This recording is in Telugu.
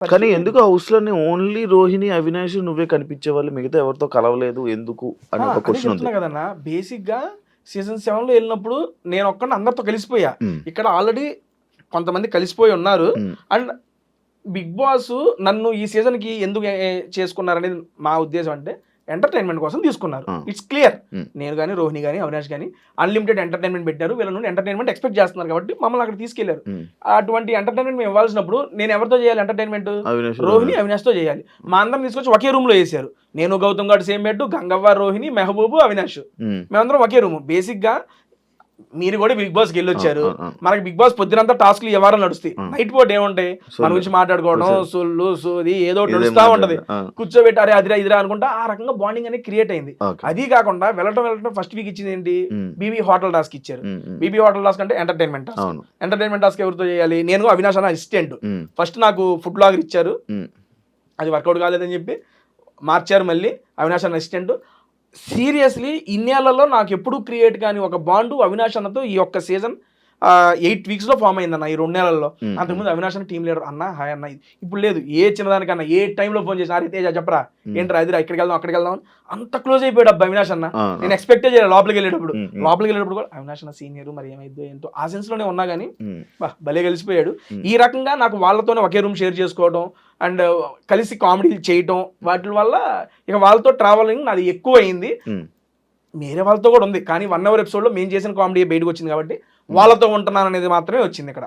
కానీ పరిచయం లేదు. ఎందుకు హౌస్‌లోనే ఓన్లీ రోహిణి, అవినాష్ నువ్వే కనిపించేవాళ్ళు. మిగతా ఎవరితో కలవలేదు ఎందుకు అని ఒక అదే క్వెషన్ ఉంది. చెప్తున్నా కదన్నా. బేసిక్‌గా సీజన్ 7లో ఎళ్ళినప్పుడు నేనొక్కడిని అందరితో కలిసిపోయా. హ్మ్. ఇక్కడ ఆల్రెడీ కొంతమంది కలిసిపోయి ఉన్నారు. హ్మ్. అండ్ బిగ్ బాస్ నన్ను ఈ సీజన్‌కి ఎందుకు చేసుకున్నారనేది మా ఉద్దేశం అంటే ఎంటర్‌టైన్‌మెంట్ కోసం తీసుకున్నారు. ఆ! It's clear. హ్మ్. నేను గాని, రోహిణి గాని, అవినాష్ గాని అన్‌లిమిటెడ్ ఎంటర్‌టైన్‌మెంట్ పెట్టారు. వీళ్ళ నుండి ఎంటర్‌టైన్‌మెంట్ ఎక్స్‌పెక్ట్ చేస్తున్నారు కాబట్టి మమ్మల్ని అక్కడికి తీసుకెళ్లారు. హ్మ్. అటువంటి ఎంటర్‌టైన్‌మెంట్ మేము ఇవ్వాల్సినప్పుడు నేను ఎవరితో చేయాలి ఎంటర్‌టైన్‌మెంట్? అవినాష్, రోహిణి, అవినాష్. అవినాష్‌తో చేయాలి. మా అందరిని తీసుకొచ్చి ఒకే రూమ్‌లో ఏసారు. నేను, గౌతమ్ గాడు సేమ్ బెడ్, గంగవ్వ, రోహిణి, మెహబూబు, అవినాష్. హ్మ్. మేమందరం ఒకే రూము. బేసిక్‌గా మీరు కూడా బిగ్ బాస్‌కి ఆ! ఎళ్ళొచ్చారు. ఆ! ఆ! మనకి బిగ్ బాస్ పొద్దునంతా టాస్క్‌లు ఈ వారం నడుస్తాయి. ఆ! నైట్ పూట ఏముంటాయి? మన సోల్లు. గురించి మాట్లాడుకోవడం, కూర్చొని సొల్లు, సోది ఏదో ఒకటి ఇదే నడుస్తా ఉంటది. మాట్లాడదా? ఆ! కూర్చోబెట్టి అరే అదిరా ఇదిరా అనుకుంటా ఆ రకంగా బాండింగ్ అనేది క్రియేట్ అయింది. ఓకే. అది కాకుండా వెళ్ళటం ఫస్ట్ వీక్ ఇచ్చిందేంటి? హ్మ్. బీబీ హోటల్ టాస్క్ ఇచ్చారు. హ్మ్. హ్మ్. బీబీ హోటల్ టాస్క్ అంటే ఎంటర్‌టైన్‌మెంట్ టాస్క్. అవును. ఎంటర్‌టైన్‌మెంట్ టాస్క్ ఎవరితో చేయాలి? నేను, అవినాష్ అన్న అసిస్టెంట్. హ్మ్. ఫస్ట్ నాకు ఫుడ్ బ్లాగర్ ఇచ్చారు. హ్మ్. అది వర్కౌట్ కాలేదని చెప్పి మార్చారు మళ్ళీ. అవినాష్ అన్న అసిస్టెంట్. సీరియస్‌లీ ఇన్నేళ్లలో నాకెప్పుడూ క్రియేట్ కాని ఒక బాండు అవినాష్ అన్నతో ఈ ఒక్క సీజన్ 8 వీక్స్‌లో ఫార్మ్ అయిందన్న ఈ 2 నెలల్లో. హ్మ్. హ్మ్. అంతకుముందు అవినాష్ అన్న టీమ్ లీడర్. అన్న హాయ్ అన్న. ఇప్పుడు లేదు. ఏ చిన్నదానికన్నా ఏ టైంలో ఫోన్ చేసినా, "అరే తేజ చెప్పరా, హ్మ్. ఏంట్రా అదిరా ఇక్కడికెళ్దాం, అక్కడికెళ్దాం" అని అంత క్లోజ్ అయిపోయాడు అబ్బా అవినాష్ అన్న. ఆ! ఆ! నేను ఎక్స్‌పెక్టే చేయలే లోపలికెళ్ళేటప్పుడు. హ్మ్. హ్మ్. లోపలికెళ్ళేటప్పుడు కూడా అవినాష్ అన్న సీనియర్ మరి ఏమైద్దో ఏంటో ఆ సెన్స్‌లోనే ఉన్నా గాని హ్మ్. భలే కలిసిపోయాడు. హ్మ్. ఈ రకంగా నాకు వాళ్ళతోనే ఒకే రూమ్ షేర్ చేసుకోవడం అండ్ కలిసి కామెడీలు చేయటం వాటి వల్ల ఇక వాళ్ళతో ట్రావెలింగ్ నాది ఎక్కువయింది. హ్మ్. వేరే వాళ్ళతో కూడా ఉంది. కానీ 1 అవర్ ఎపిసోడ్‌లో మేము చేసిన కామెడీ బయటకొచ్చింది కాబట్టి హ్మ్. వాళ్ళతో ఉంటున్నాననేది మాత్రమే వచ్చిందిక్కడ.